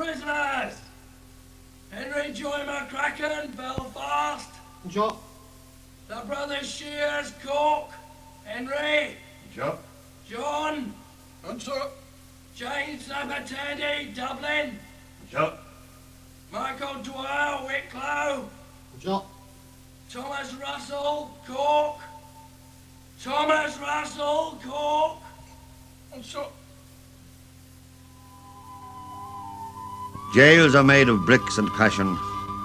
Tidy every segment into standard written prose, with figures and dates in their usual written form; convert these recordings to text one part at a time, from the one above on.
prisoners. Henry Joy McCracken, Belfast. Joe. The brothers Shears, Cork. Henry. Joe. John. Answer. James Nabatandi, Dublin. Joe. Michael Dwyer, Wicklow. Joe. Thomas Russell, Cork. Thomas Russell, Cork. Answer. Jails are made of bricks and passion,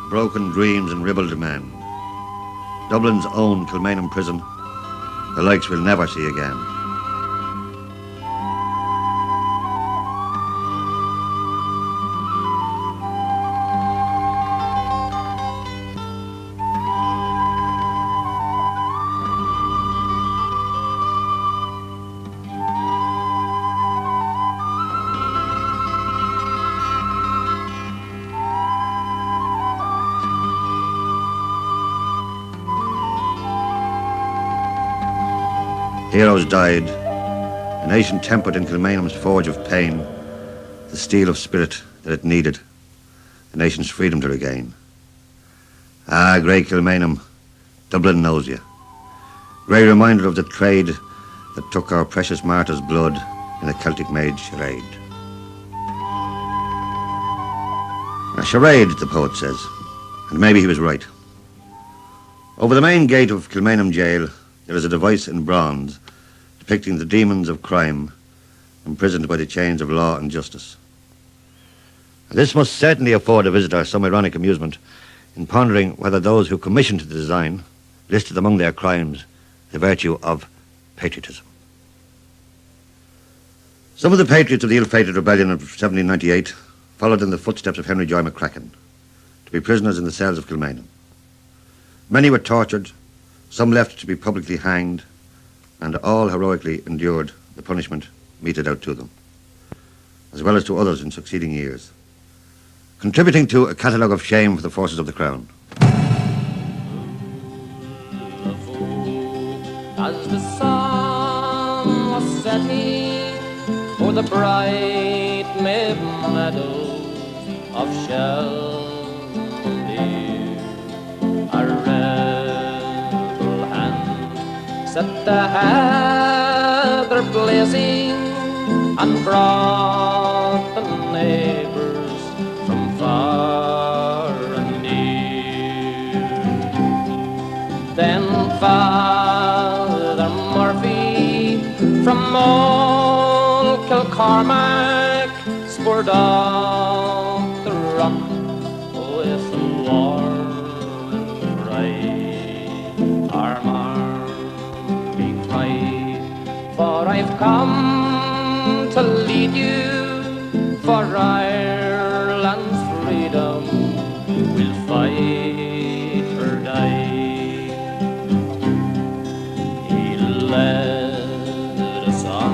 broken dreams and ribald men. Dublin's own Kilmainham prison, the likes we'll never see again. Heroes died, a nation tempered in Kilmainham's forge of pain, the steel of spirit that it needed, the nation's freedom to regain. Ah, grey Kilmainham, Dublin knows you. Grey reminder of the trade that took our precious martyrs' blood in a Celtic maid charade. A charade, the poet says, and maybe he was right. Over the main gate of Kilmainham Jail, there is a device in bronze depicting the demons of crime imprisoned by the chains of law and justice. And this must certainly afford a visitor some ironic amusement in pondering whether those who commissioned the design listed among their crimes the virtue of patriotism. Some of the patriots of the ill-fated rebellion of 1798 followed in the footsteps of Henry Joy McCracken to be prisoners in the cells of Kilmainham. Many were tortured, some left to be publicly hanged, and all heroically endured the punishment meted out to them, as well as to others in succeeding years, contributing to a catalogue of shame for the forces of the Crown. As the sun was setting o'er the bright mid-meadows of Shelby, a rebel hand set the heather blazing and brought the neighbours from far and near. Then Father Murphy from old Kilcormac spurred off the rock with a warm cry. Armour, he cried, for I've come to lead you for Ireland's freedom. We'll fight or die. He led us on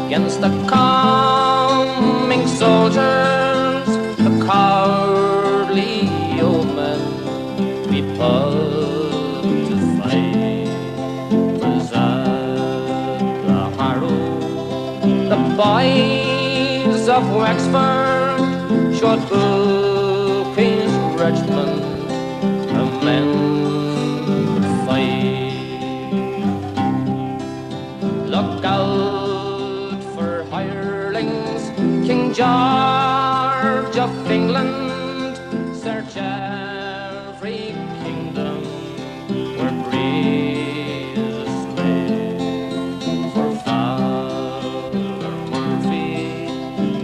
against the coming soldiers, the cowardly yeomen we put to fight. Was at the Harrow, the boys of Wexford showed Bulkey's regiment of men to fight. Look out for hirelings, King George of England, search every kingdom where breezes sway. For Father Murphy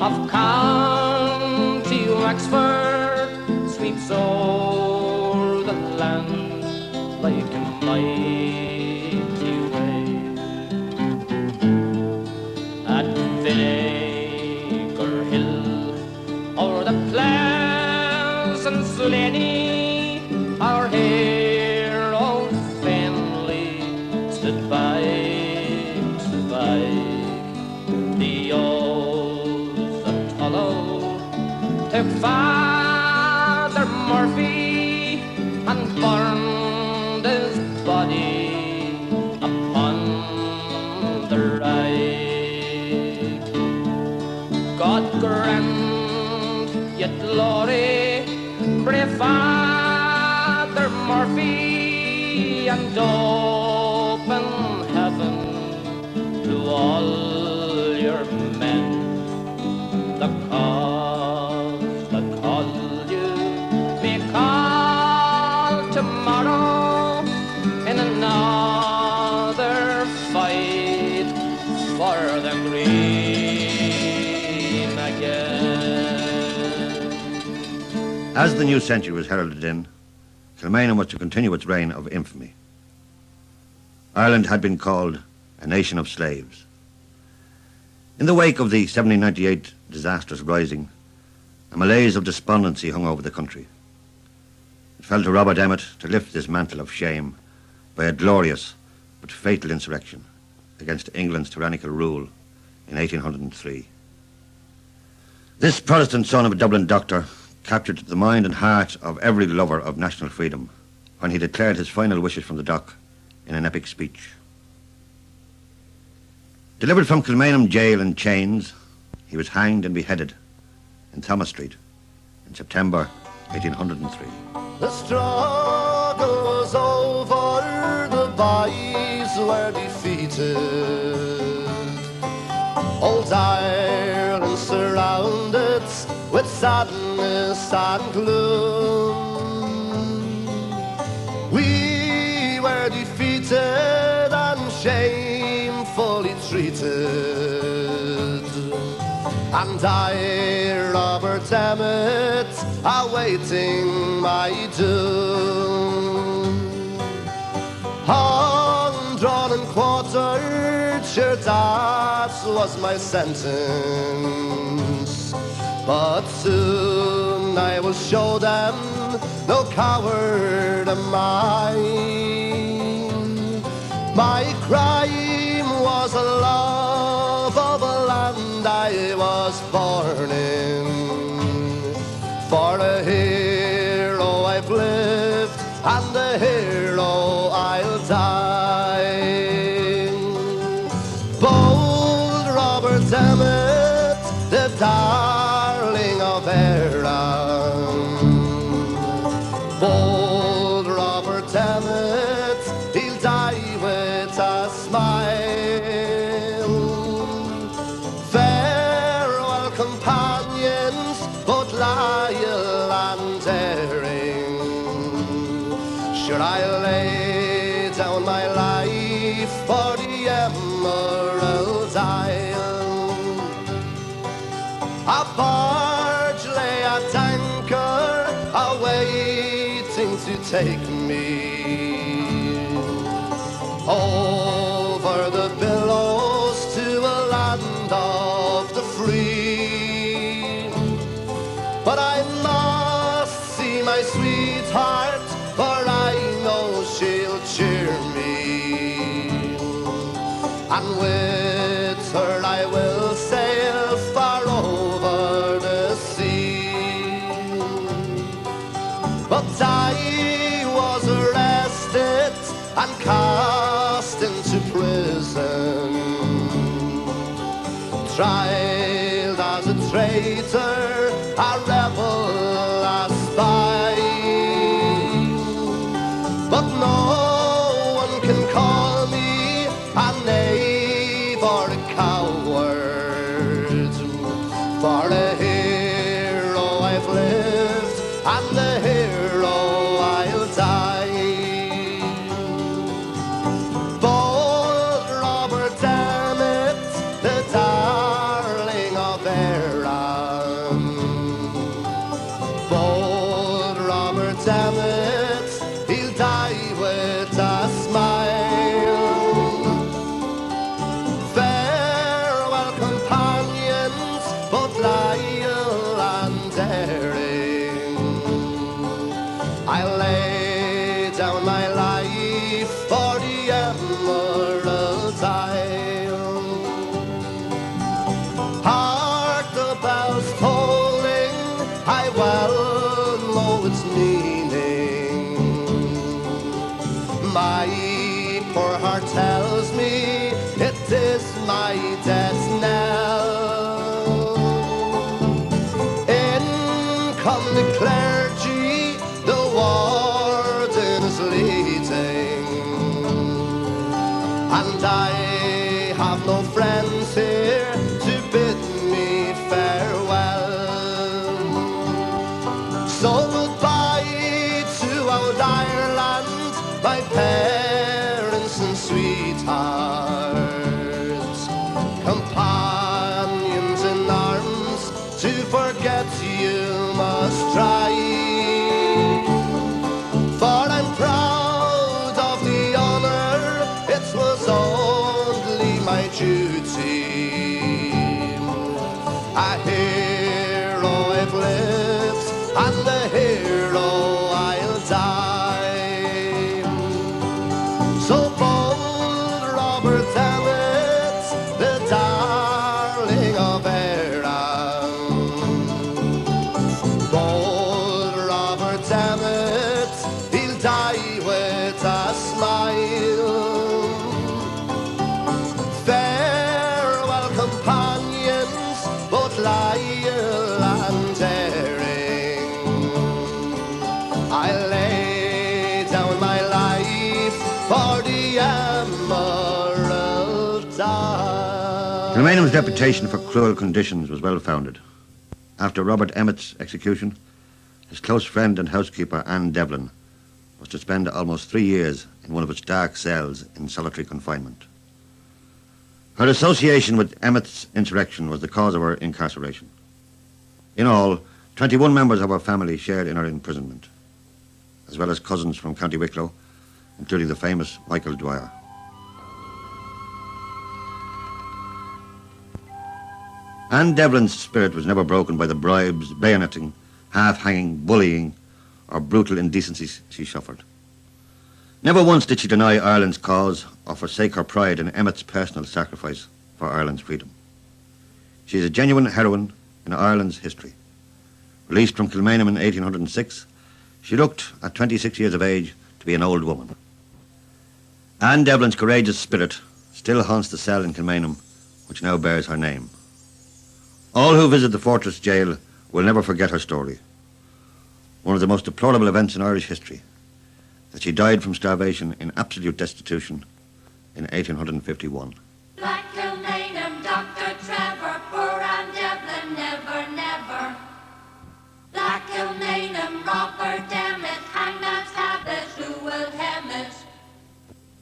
of County Wexford sweeps o'er the land like a mighty wave. At Vinegar Hill, o'er the pleasant Slaney, our heroes vainly stood by to buy. The oaths of Tullow took Father Murphy and burned his body upon the ride. God grant yet glory, brave Father Murphy, and open heaven to all your men. The cause that call you may call tomorrow in another fight for the green again. As the new century was heralded in, Kilmainham was to continue its reign of infamy. Ireland had been called a nation of slaves. In the wake of the 1798 disastrous rising, a malaise of despondency hung over the country. It fell to Robert Emmet to lift this mantle of shame by a glorious but fatal insurrection against England's tyrannical rule in 1803. This Protestant son of a Dublin doctor captured the mind and heart of every lover of national freedom when he declared his final wishes from the dock in an epic speech. Delivered from Kilmainham Jail in chains, he was hanged and beheaded in Thomas Street in September 1803. The struggle was over, the boys were defeated. Old Ireland surrounded with sadness and gloom. We were defeated and shamefully treated, and I, Robert Emmet, awaiting my doom. Undrawn and quartered, sure that was my sentence, but soon I will show them no coward am I. My crime was a love of a land I was born in. For a hero I've lived, and a hero I'll die. Bold Robert Emmet, the darling of Erin. Bold Robert Emmet, he'll die with a smile. Farewell, companions, both loyal and daring. Should I lay down my life for the Emerald Isle? A barge lay at anchor, awaiting to take me over the billows to a land of the free. But I must see my sweetheart, for I know she'll cheer me, and with her I will sail far over the sea. But I was arrested and cast into prison, tried as a traitor, a rebel, a spy. But no one can call me a knave or a coward, for a hero I've lived, and a hero I'll die. Bold Robert Emmet, the darling of Erin. Bold Robert Emmet, he'll die with a smile. Farewell, companions, both lie stands here to bid me farewell. So goodbye to old Ireland, my parents and sweethearts, companions in arms, to forget you must try. For I'm proud of the honor, it was only my duty. A hero I've lived, and a hero I'll die. So bold Robert Emmet, the darling of Erin, bold Robert Emmet, he'll die with a smile. Farewell, companions, both loyal and daring. I lay down my life for the Emerald Isle. Kilmainham's reputation for cruel conditions was well founded. After Robert Emmet's execution, his close friend and housekeeper, Anne Devlin, was to spend almost 3 years in one of its dark cells in solitary confinement. Her association with Emmet's insurrection was the cause of her incarceration. In all, 21 members of her family shared in her imprisonment, as well as cousins from County Wicklow, including the famous Michael Dwyer. Anne Devlin's spirit was never broken by the bribes, bayoneting, half-hanging, bullying, or brutal indecencies she suffered. Never once did she deny Ireland's cause or forsake her pride in Emmet's personal sacrifice for Ireland's freedom. She is a genuine heroine in Ireland's history. Released from Kilmainham in 1806, she looked, at 26 years of age, to be an old woman. Anne Devlin's courageous spirit still haunts the cell in Kilmainham, which now bears her name. All who visit the fortress jail will never forget her story. One of the most deplorable events in Irish history, that she died from starvation in absolute destitution in 1851. Black Kilmainham, Dr. Trevor, poor Anne Devlin, never, never. Black Kilmainham, Robert Emmet, hangman's habit, who will hem it?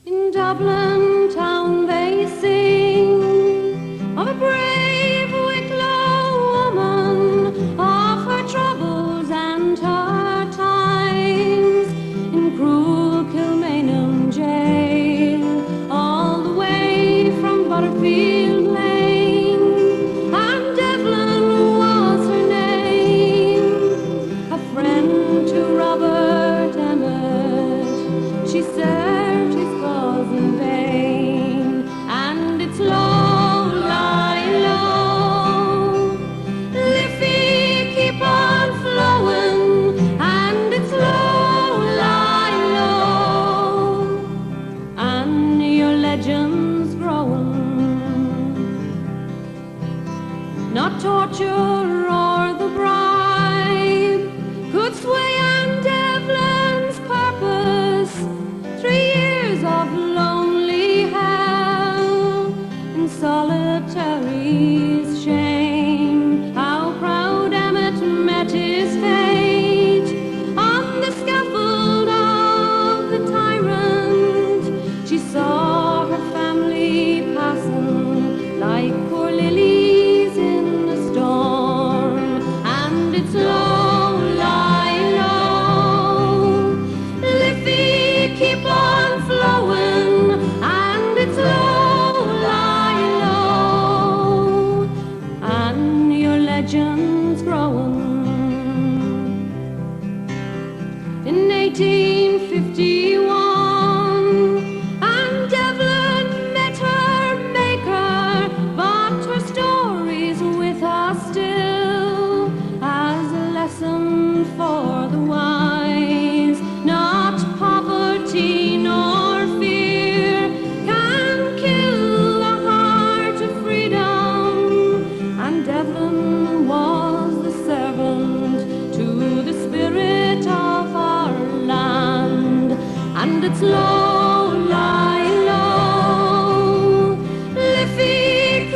In Dublin town they sing of a brave Wicklow woman, of her troubles and her times in cruel Kilmainham jail, all the way from Butterfield Lane. And Devlin was her name, a friend to Robert Emmet. She served his cause in vain, and it's low, lie low. Liffey, keep on flowing, and it's low, lie low. And your legend's growing. Not torture or the bribe could sway Anne Devlin's purpose. 3 years of lonely hell in solitary's shame. How proud Emmet met his fate on the scaffold of the tyrant. She saw her family passing like poor lilies in a storm. And it's low, lie low. Liffey, keep on flowing, and it's low, lie low. And your legend's growing. In 1851, Anne Devlin met her maker, but her story's with us still as a lesson for the wise. Not poverty nor fear can kill the heart of freedom, and Devlin was the servant to the spirit of our land. And it's low, lie low. Liffey,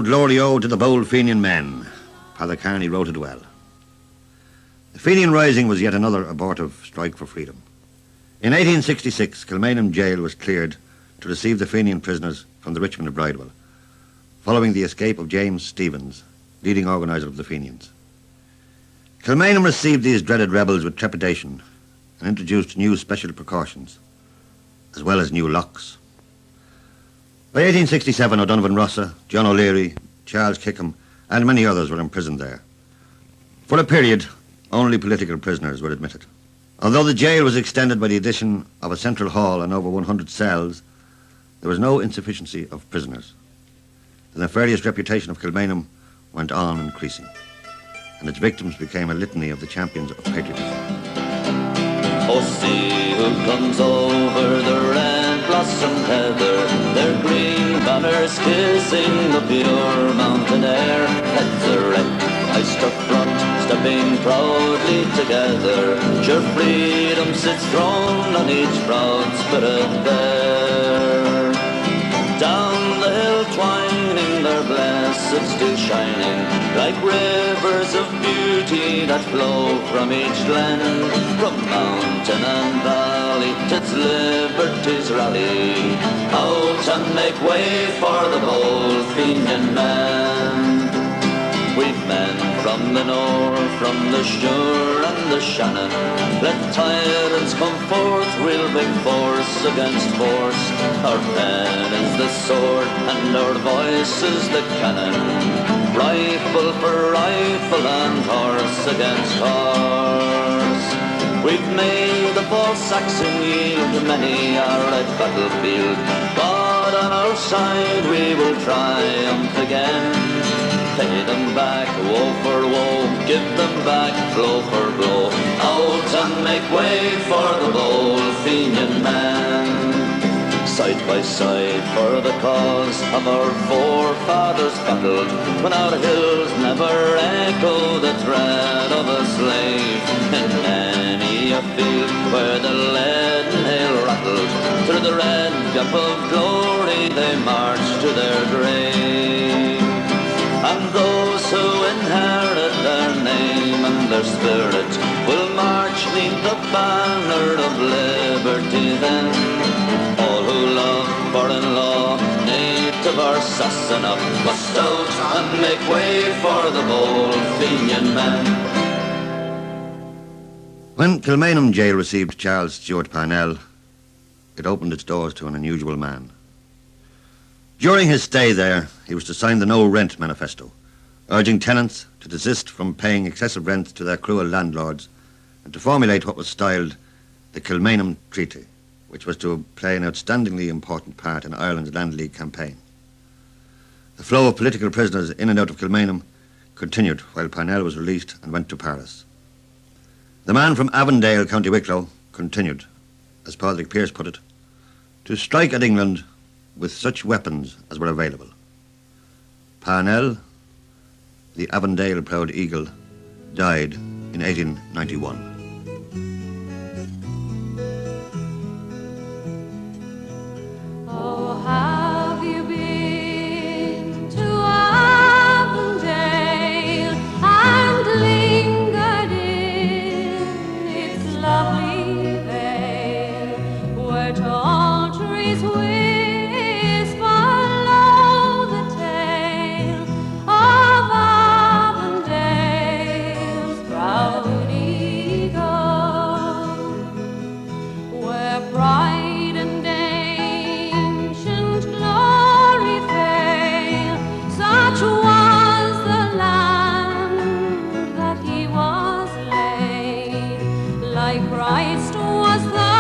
glory o to the bold Fenian men. Father Carney wrote it well. The Fenian Rising was yet another abortive strike for freedom. In 1866, Kilmainham Jail was cleared to receive the Fenian prisoners from the Richmond of Bridewell, following the escape of James Stephens, leading organiser of the Fenians. Kilmainham received these dreaded rebels with trepidation and introduced new special precautions, as well as new locks. By 1867, O'Donovan Rossa, John O'Leary, Charles Kickham, and many others were imprisoned there. For a period, only political prisoners were admitted. Although the jail was extended by the addition of a central hall and over 100 cells, there was no insufficiency of prisoners. The nefarious reputation of Kilmainham went on increasing, and its victims became a litany of the champions of patriotism. Oh, see who comes over the red blossomed heather, their green banners kissing the pure mountain air. Heads erect, iced up front, stepping proudly together. Sure freedom sits throned on each proud spirit there. Down the hill twining, their blessed still shining, like rivers of beauty that flow from each glen. From mountain and valley, 'tis liberty's rally, out and make way for the bold Fenian men. We've men from the north, from the Shure and the Shannon. Let tyrants come forth, we'll bring force against force. Our pen is the sword and our voice is the cannon. Rifle for rifle and horse against horse. We've made the false Saxon yield many a red battlefield. God on our side, we will triumph again. Pay them back, woe for woe, give them back, blow for blow. Out and make way for the bold Fenian man. Side by side for the cause of our forefathers battled, when our hills never echo the tread of a slave. In many a field where the leaden hail rattled, through the red gap of glory they marched to their grave. And those who inherit their name and their spirit will march neath the banner of liberty then. All who love foreign law, native or Sassanach, must out and make way for the bold Fenian men. When Kilmainham Jail received Charles Stewart Parnell, it opened its doors to an unusual man. During his stay there, he was to sign the No Rent Manifesto, urging tenants to desist from paying excessive rents to their cruel landlords and to formulate what was styled the Kilmainham Treaty, which was to play an outstandingly important part in Ireland's Land League campaign. The flow of political prisoners in and out of Kilmainham continued while Parnell was released and went to Paris. The man from Avondale, County Wicklow, continued, as Padraig Pearse put it, to strike at England with such weapons as were available. Parnell, the Avondale proud eagle, died in 1891. Oh, have you been to Avondale and lingered in its lovely vale, where tall trees whisper low the tale of Avondale's proud eagle, where pride and ancient glory fail? Such was the land that he was laid, like Christ was 30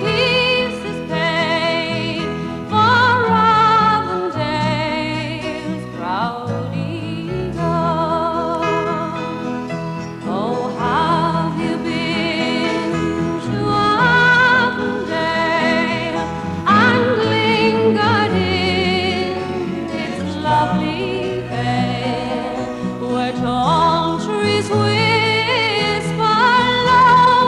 pieces paid for Avondale's proud eagle. Oh, have you been to Avondale and lingered in its lovely vale, where tall trees whisper low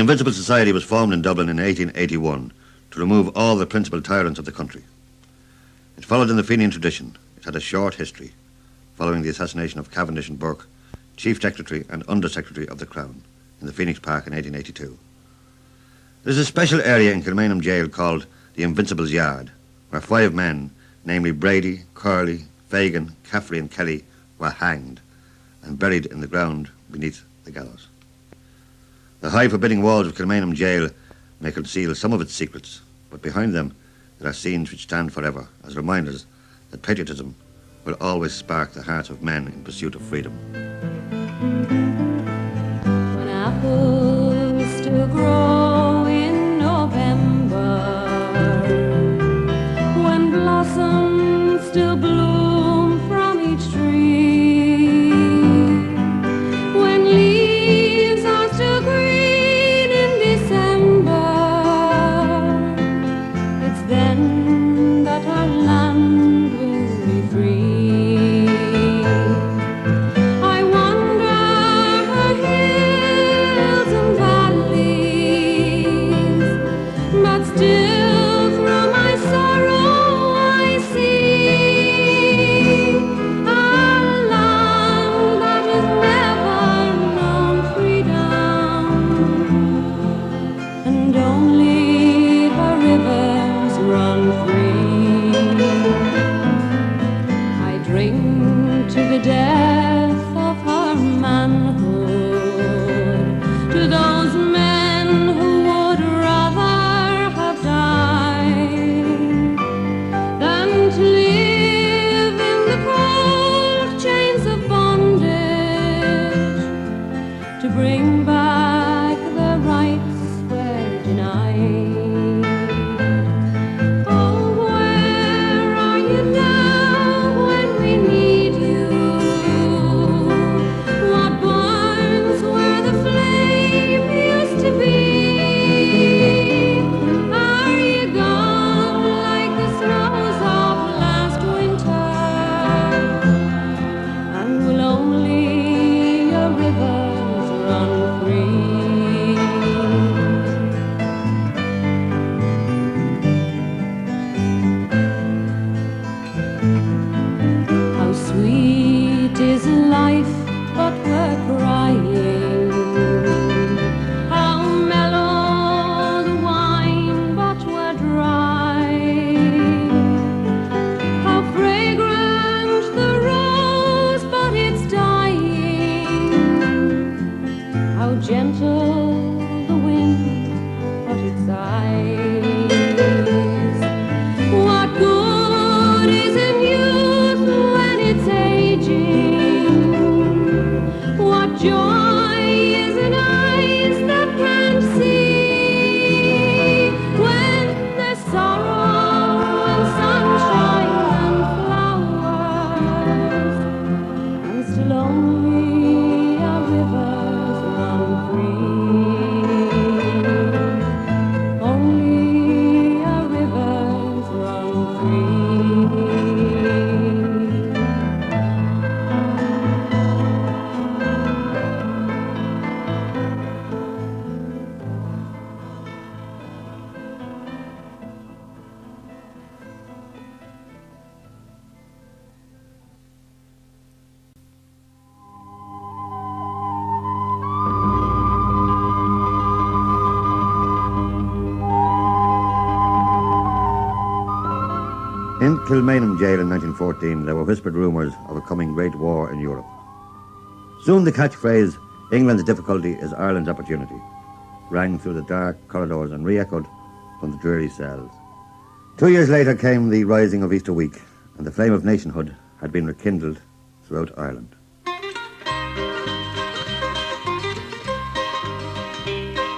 Invincible Society was formed in Dublin in 1881 to remove all the principal tyrants of the country. It followed in the Fenian tradition. It had a short history, following the assassination of Cavendish and Burke, Chief Secretary and Under Secretary of the Crown, in the Phoenix Park in 1882. There's a special area in Kilmainham Jail called the Invincible's Yard, where 5 men, namely Brady, Curley, Fagan, Caffrey and Kelly, were hanged and buried in the ground beneath the gallows. The high forbidding walls of Kilmainham Jail may conceal some of its secrets, but behind them there are scenes which stand forever as reminders that patriotism will always spark the hearts of men in pursuit of freedom. When apples still grow in November, when blossoms still bloom from each tree, when leaves are still green in December, it's then that our land will be free. I wander her hills and valleys, but still through my sorrow I see a land that has never known freedom, and only her rivers run free. I drink to the death of her manhood, to those men who would rather have died than to live in the cold chains of bondage, to bring back their rights were denied. Oh, where are you now when we need you? What barns where the flame used to be? Are you gone like the snows of last winter? And will only your rivers run free? How sweet is life, but we're crying. How mellow the wine, but we're dry. How fragrant the rose, but it's dying. How gentle the wind, but it sighs. What good is in youth when it's aging? What joy is in eyes that can't see? When there's sorrow and sunshine and flowers, and still only our rivers run free. Only our rivers run free. In Kilmainham Jail in 1914, there were whispered rumours of a coming great war in Europe. Soon the catchphrase, "England's difficulty is Ireland's opportunity," rang through the dark corridors and re-echoed from the dreary cells. 2 years later came the rising of Easter week, and the flame of nationhood had been rekindled throughout Ireland.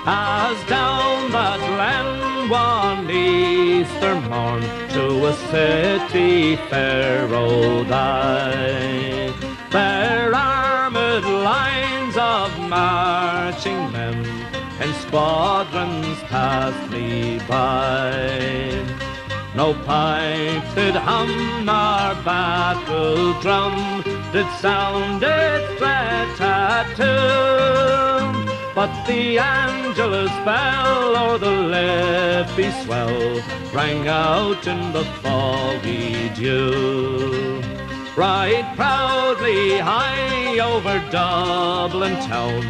As down that glen one Easter morn to a city fair rode I, their armoured lines of marching men in squadrons passed me by. No pipe did hum nor battle drum did sound its dread tattoo. But the Angelus bell o'er the Liffey swell rang out in the foggy dew. Right proudly high over Dublin town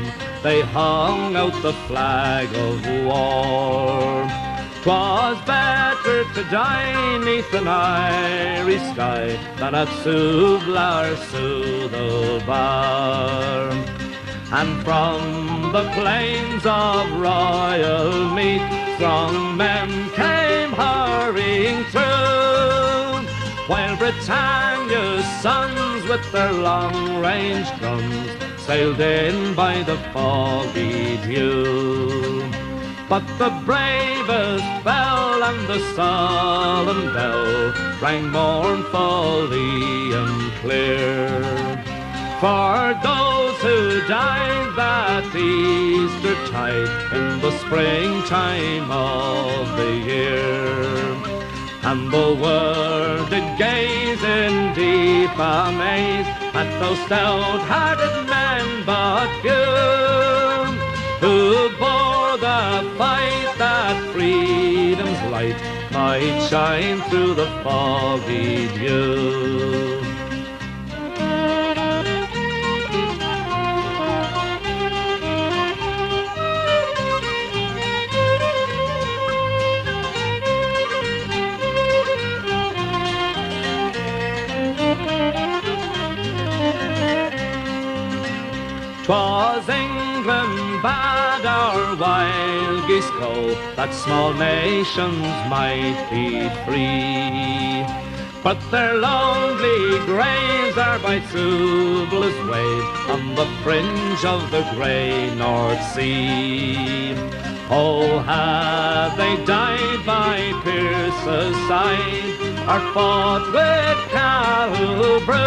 they hung out the flag of war. 'Twas better to die 'neath an Irish sky than at Soublar Sue the Bar. And from the plains of Royal Meath strong men came hurrying through, while Britannia's sons with their long-range guns sailed in by the foggy dew. But the bravest fell and the sullen bell rang mournfully and clear. For those who died that Eastertide in the springtime of the year. And the world did gaze in deep amaze at those stout-hearted men but few, who bore the fight that freedom's light might shine through the foggy dew. 'Twas England bade our wild geese go, that small nations might be free. But their lonely graves are by Soubla's wave on the fringe of the grey North Sea. Oh, have they died by Pearse's side, or fought with Calbrew?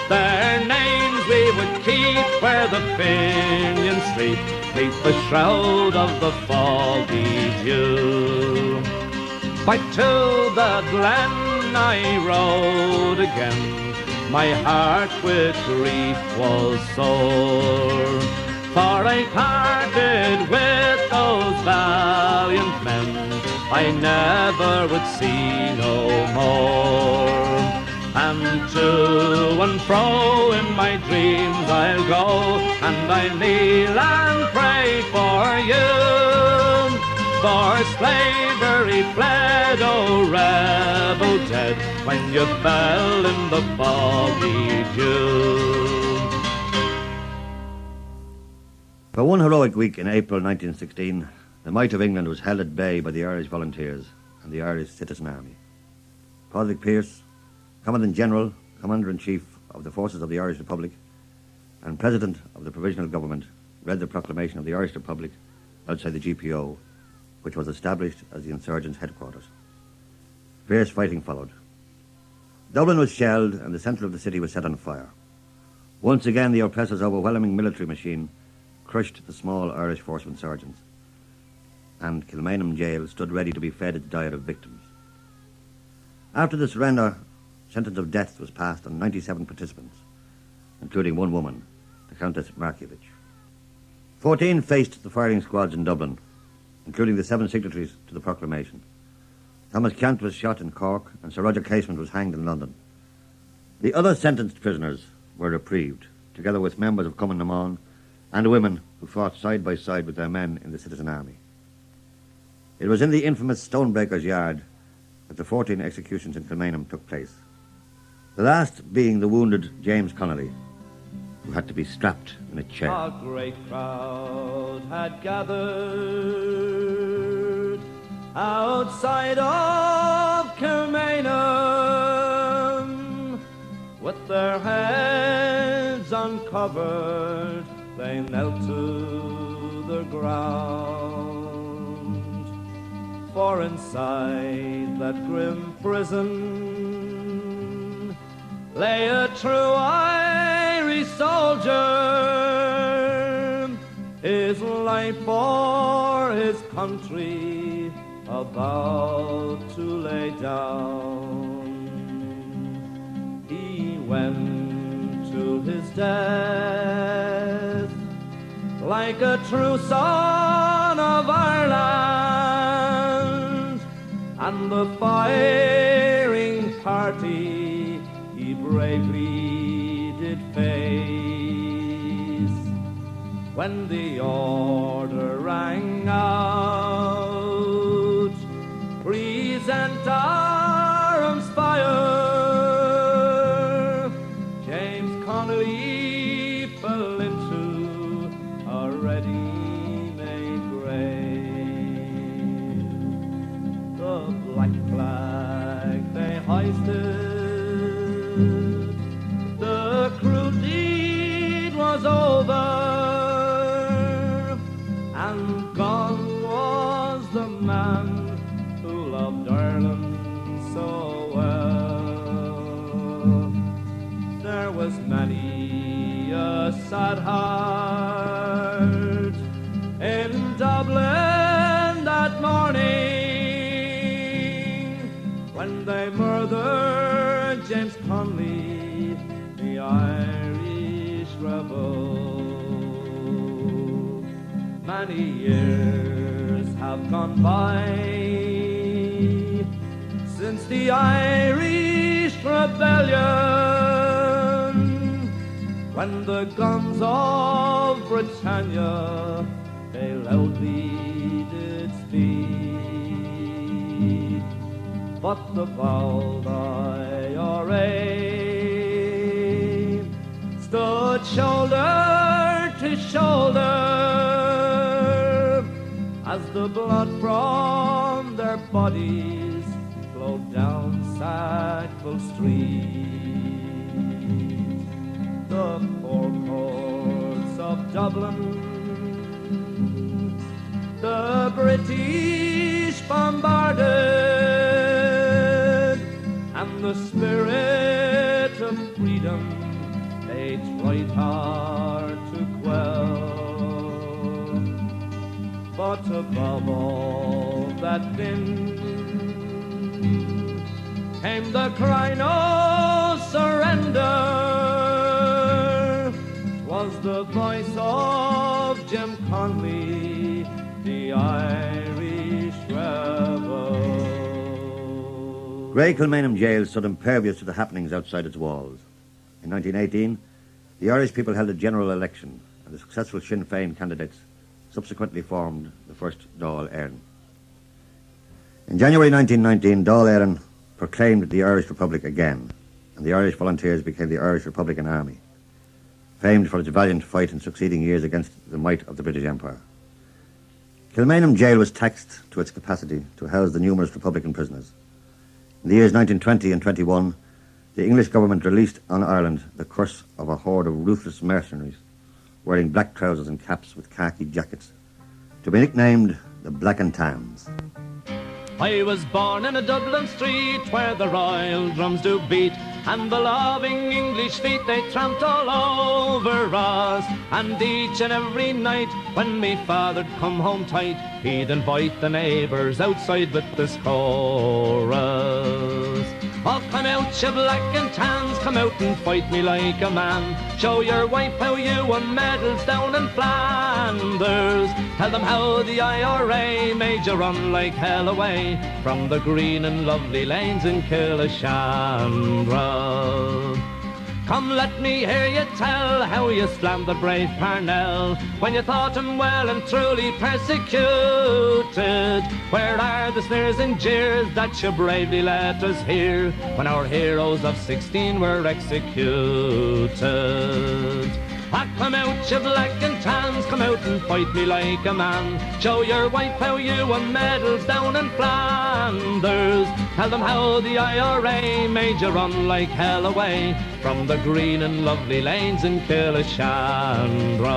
Their names we would keep where the Fenians sleep, neath the shroud of the foggy dew. Back to the glen I rode again, my heart with grief was sore, for I parted with those valiant men I never would see no more. And to and fro in my dreams I'll go, and I'll kneel and pray for you. For slavery fled, oh rebel dead, when you fell in the foggy dew. For one heroic week in April 1916, the might of England was held at bay by the Irish Volunteers and the Irish Citizen Army. Padraig Pearse, Commandant-General, Commander-in-Chief of the Forces of the Irish Republic, and President of the Provisional Government, read the proclamation of the Irish Republic outside the GPO, which was established as the insurgents' headquarters. Fierce fighting followed. Dublin was shelled and the centre of the city was set on fire. Once again, the oppressors' overwhelming military machine crushed the small Irish force of insurgents, and Kilmainham Jail stood ready to be fed its diet of victims. After the surrender, sentence of death was passed on 97 participants, including one woman, the Countess Markievicz. 14 faced the firing squads in Dublin, including the 7 signatories to the proclamation. Thomas Kent was shot in Cork, and Sir Roger Casement was hanged in London. The other sentenced prisoners were reprieved, together with members of Cumann na mBan and women who fought side by side with their men in the Citizen Army. It was in the infamous Stonebreaker's Yard that the 14 executions in Kilmainham took place, the last being the wounded James Connolly, who had to be strapped in a chair. A great crowd had gathered outside of Kilmainham, with their heads uncovered, they knelt to the ground. For inside that grim prison lay a true Irish soldier, his life for his country about to lay down. He went to his death like a true son of Ireland, and the firing party he bravely did face. When the order rang out, present arms fire, James Connolly fell into a ready-made grave. The black flag they hoisted, the cruel deed was over, and gone was the man who loved Ireland so well. There was many a sad heart in Dublin that morning when they murdered James Connolly, the Irish rebel. Many years have gone by since the Irish rebellion, when the guns of Britannia they loudly did speak, but the bold IRA stood shoulder to shoulder as the blood from their bodies flowed down Sackville Street. The four courts of Dublin, the British bombarded, and the spirit of freedom they tried hard to quell. But above all that din came the cry, no surrender. 'Twas the voice of Jim Connolly, the Irish rebel. Grey Kilmainham Jail stood impervious to the happenings outside its walls. In 1918, the Irish people held a general election, and the successful Sinn Féin candidates subsequently formed the first Dáil Éireann. In January 1919, Dáil Éireann proclaimed the Irish Republic again, and the Irish Volunteers became the Irish Republican Army, famed for its valiant fight in succeeding years against the might of the British Empire. Kilmainham Jail was taxed to its capacity to house the numerous Republican prisoners. In the years 1920 and 21, the English government released on Ireland the curse of a horde of ruthless mercenaries wearing black trousers and caps with khaki jackets, to be nicknamed the Black and Tans. I was born in a Dublin street where the royal drums do beat, and the loving English feet they tramped all over us. And each and every night when me father'd come home tight, he'd invite the neighbours outside with this chorus. Oh, come out, you black and tans, come out and fight me like a man. Show your wife how you won medals down in Flanders. Tell them how the IRA made you run like hell away from the green and lovely lanes in Killashandra. Come, let me hear you tell how you slammed the brave Parnell when you thought him well and truly persecuted. Where are the sneers and jeers that you bravely let us hear when our heroes of 16 were executed? Ah, come out, you black and tans, come out and fight me like a man. Show your wife how you won medals down in Flanders. Tell them how the IRA made you run like hell away from the green and lovely lanes in Killashandra.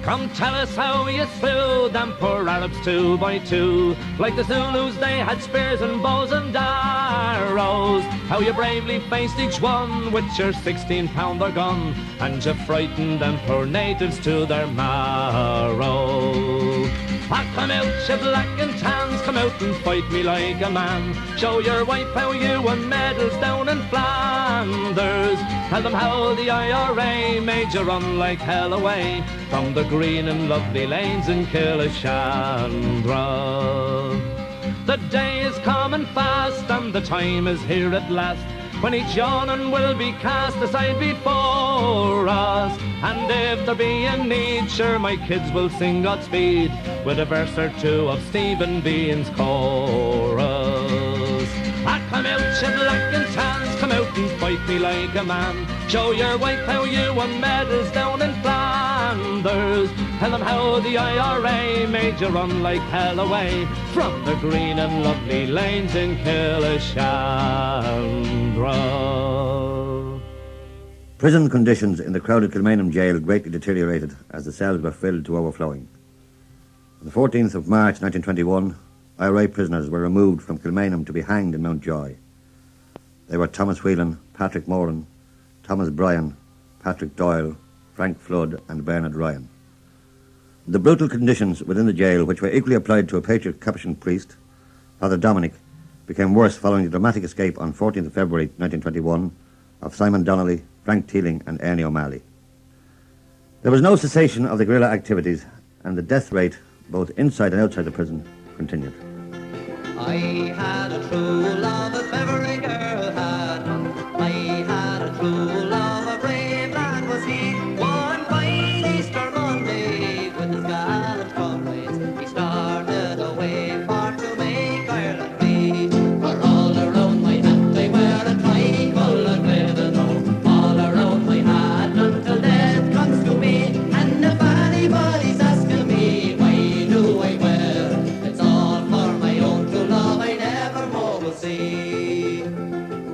Come tell us how you slew them poor Arabs 2 by 2. Like the Zulus they had spears and bows and arrows. How you bravely faced each one with your 16-pounder gun, and you frightened them poor natives to their marrow. Ah, come out, you black and tans, come out and fight me like a man. Show your wife how you won medals down in Flanders. Tell them how the IRA made you run like hell away from the green and lovely lanes in Killishandra. The day is coming fast and the time is here at last, when each yawning will be cast aside before us. And if there be a need, sure my kids will sing Godspeed with a verse or two of Stephen Bean's chorus. Ah, come out, you black and tans, come out and fight me like a man. Show your wife how you won medals down in Flanders. Tell them how the IRA made you run like hell away from the green and lovely lanes in Killishandra. Prison conditions in the crowded Kilmainham Jail greatly deteriorated as the cells were filled to overflowing. On the 14th of March 1921, IRA prisoners were removed from Kilmainham to be hanged in Mountjoy. They were Thomas Whelan, Patrick Moran, Thomas Bryan, Patrick Doyle, Frank Flood and Bernard Ryan. The brutal conditions within the jail, which were equally applied to a Patriot Capuchin priest, Father Dominic, became worse following the dramatic escape on 14th of February 1921 of Simon Donnelly, Frank Teeling and Ernie O'Malley. There was no cessation of the guerrilla activities, and the death rate, both inside and outside the prison, continued. I had a true love if ever a girl had one. I had a true love, a brave lad was he. One fine Easter Monday with his gallant comrades, he started away for to make Ireland free. For all around my hat they wear a tricoloured ribbon, oh, all around my hat until death comes to me. And if anybody's asking me why do I wear, it's all for my own true love I never more will see.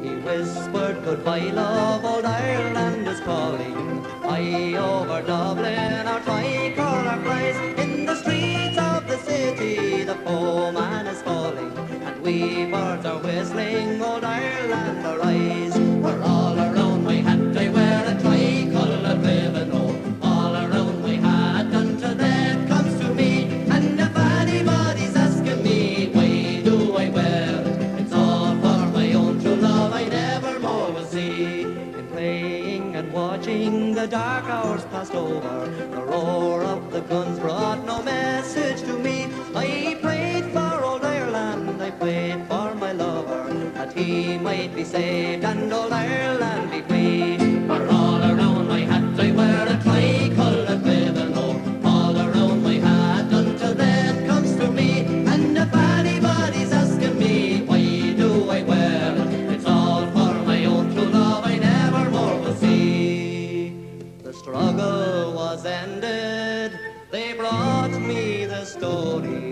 He whispered goodbye love, old Ireland is calling. High over Dublin our tricolour flies. In the streets of the city the foeman is falling, and we birds are whistling, old Ireland arise. For all around my hat I wear a tricoloured ribbon, oh, all around my hat until death comes to me. And if anybody's asking me why do I wear, it's all for my own true love I never more will see. In playing and watching the dark hours passed over, the roar of the guns brought no message to me. I prayed for old Ireland, I prayed for my lover, that he might be saved and old Ireland be free. For all around my hat I wear a tricoloured ribbon, oh, all around my hat until death comes to me. And if anybody's asking me why do I wear, it's all for my own true love I never more will see. The struggle was ended, they brought me the story.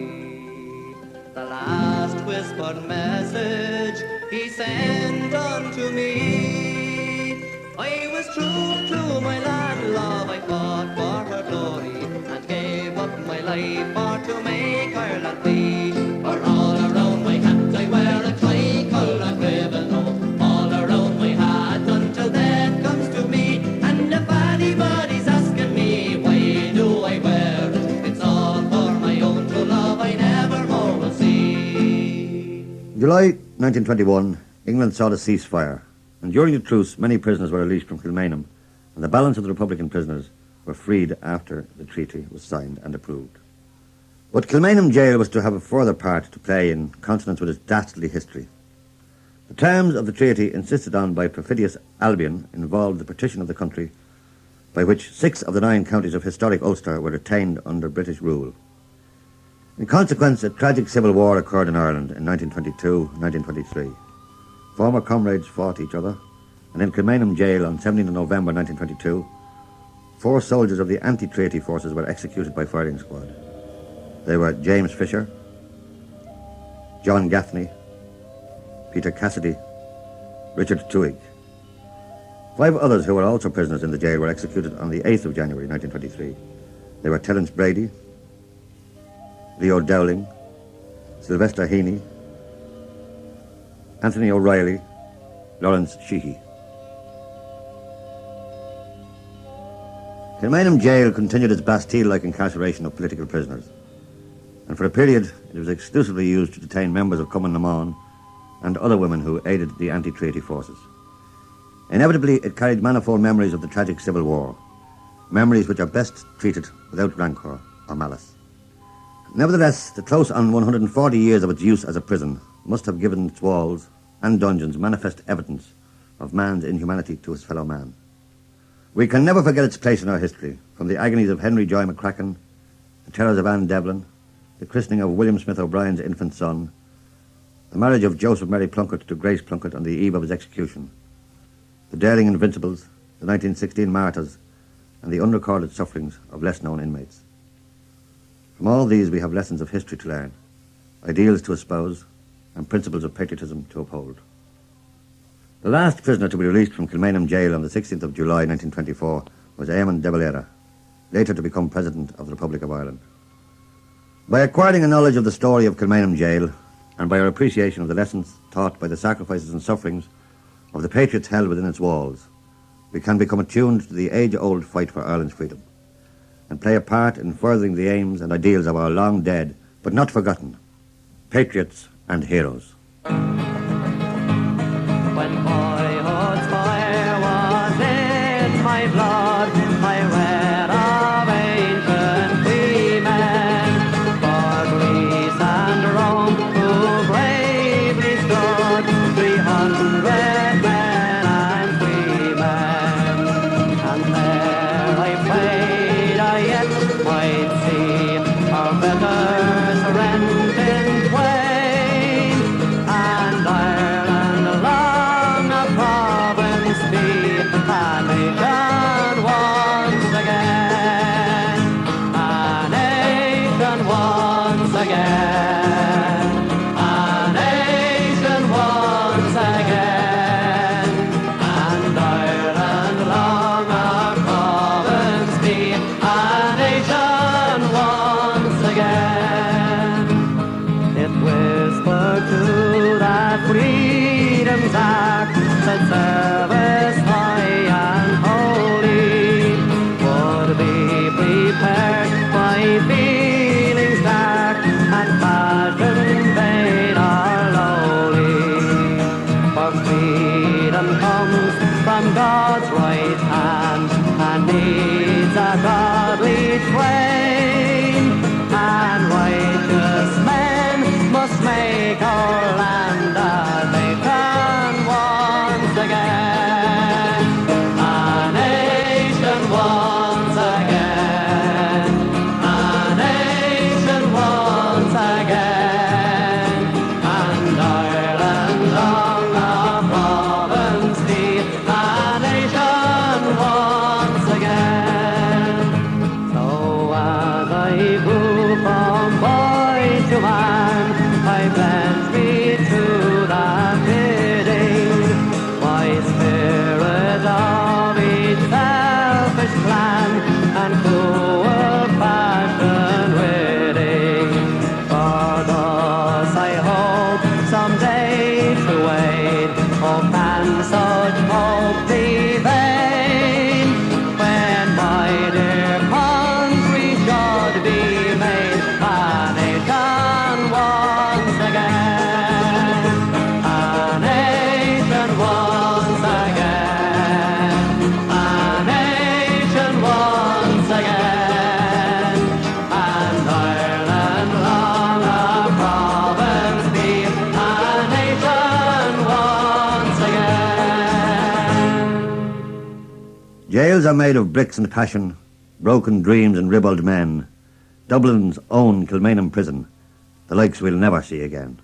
The last whispered message he sent unto me. I was true to my land, love, I fought for her glory, and gave up my life for to make Ireland free. For all around my hat I wear a tricoloured ribbon, oh, all around my hat until death comes to me. And if anybody's asking me why do I wear, it's all for my own true love I never more will see. July 1921, England sought a ceasefire, and during the truce many prisoners were released from Kilmainham, and the balance of the Republican prisoners were freed after the treaty was signed and approved. But Kilmainham Jail was to have a further part to play in consonance with its dastardly history. The terms of the treaty insisted on by perfidious Albion involved the partition of the country, by which 6 of the 9 counties of historic Ulster were retained under British rule. In consequence, a tragic civil war occurred in Ireland in 1922-1923. Former comrades fought each other, and in Kilmainham Jail on 17th of November 1922, 4 soldiers of the anti-treaty forces were executed by firing squad. They were James Fisher, John Gaffney, Peter Cassidy, Richard Tuig. 5 others who were also prisoners in the jail were executed on the 8th of January 1923. They were Terence Brady, Leo Dowling, Sylvester Heaney, Anthony O'Reilly, Lawrence Sheehy. Kilmainham Jail continued its Bastille-like incarceration of political prisoners. and for a period it was exclusively used to detain members of Cumann na Món and other women who aided the anti-treaty forces. Inevitably, it carried manifold memories of the tragic Civil War, memories which are best treated without rancour or malice. Nevertheless, the close on 140 years of its use as a prison must have given its walls and dungeons manifest evidence of man's inhumanity to his fellow man. We can never forget its place in our history, from the agonies of Henry Joy McCracken, the terrors of Anne Devlin, the christening of William Smith O'Brien's infant son, the marriage of Joseph Mary Plunkett to Grace Plunkett on the eve of his execution, the daring Invincibles, the 1916 martyrs, and the unrecorded sufferings of less-known inmates. From all these we have lessons of history to learn, ideals to espouse, and principles of patriotism to uphold. The last prisoner to be released from Kilmainham Jail on the 16th of July 1924 was Eamon de Valera, later to become President of the Republic of Ireland. By acquiring a knowledge of the story of Kilmainham Jail, and by our appreciation of the lessons taught by the sacrifices and sufferings of the patriots held within its walls, we can become attuned to the age-old fight for Ireland's freedom, and play a part in furthering the aims and ideals of our long dead, but not forgotten, patriots and heroes. When boyhood's fire was in my blood, I read of ancient freemen, for Greece and Rome, who bravely stood, 300 men and freemen. And there I prayed I yet might see our feathers rent in twain, and Ireland along a province be a nation once again, a nation once again, a nation once again, and Ireland along a province be a nation once again. It whispered to that freedom's act that service high and holy would be prepared by feelings dark and passion vain or lowly. For freedom comes from God's right hand and needs a godly train, and righteous men must make our land a nation once again, a nation once again, a nation once again, and Ireland long a province be a nation once again. So as I grew from boy to man, I bent me to that bidding, my spirit of each selfish plan and cruel passion ridding. For thus I hope someday to wade, oh can such hope be vain, when my dear country should be made a nation once again, a nation once again, a nation once again, and Ireland long a province be a nation once again. Jails are made of bricks and passion, broken dreams and ribald men. Dublin's own Kilmainham prison, the likes we'll never see again.